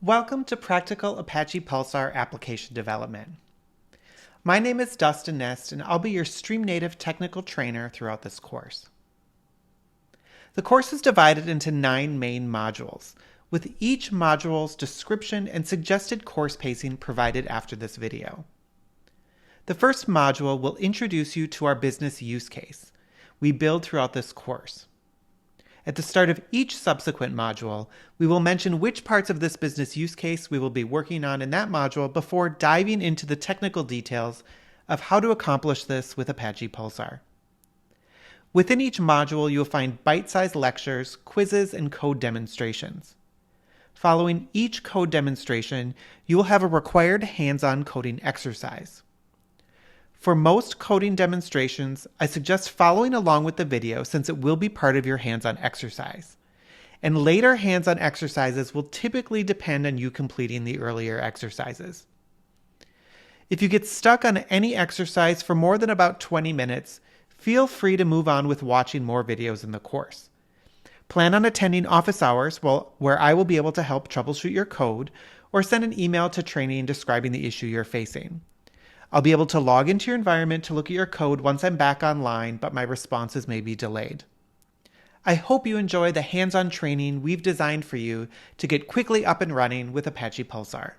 Welcome to Practical Apache Pulsar Application Development. My name is Dustin Nest, and I'll be your Stream Native technical trainer throughout this course. The course is divided into 9 main modules, with each module's description and suggested course pacing provided after this video. The first module will introduce you to our business use case we build throughout this course. At the start of each subsequent module, we will mention which parts of this business use case we will be working on in that module before diving into the technical details of how to accomplish this with Apache Pulsar. Within each module, you'll find bite-sized lectures, quizzes, and code demonstrations. Following each code demonstration, you will have a required hands-on coding exercise. For most coding demonstrations, I suggest following along with the video since it will be part of your hands-on exercise. And later hands-on exercises will typically depend on you completing the earlier exercises. If you get stuck on any exercise for more than about 20 minutes, feel free to move on with watching more videos in the course. Plan on attending office hours where I will be able to help troubleshoot your code or send an email to training describing the issue you're facing. I'll be able to log into your environment to look at your code once I'm back online, but my responses may be delayed. I hope you enjoy the hands-on training we've designed for you to get quickly up and running with Apache Pulsar.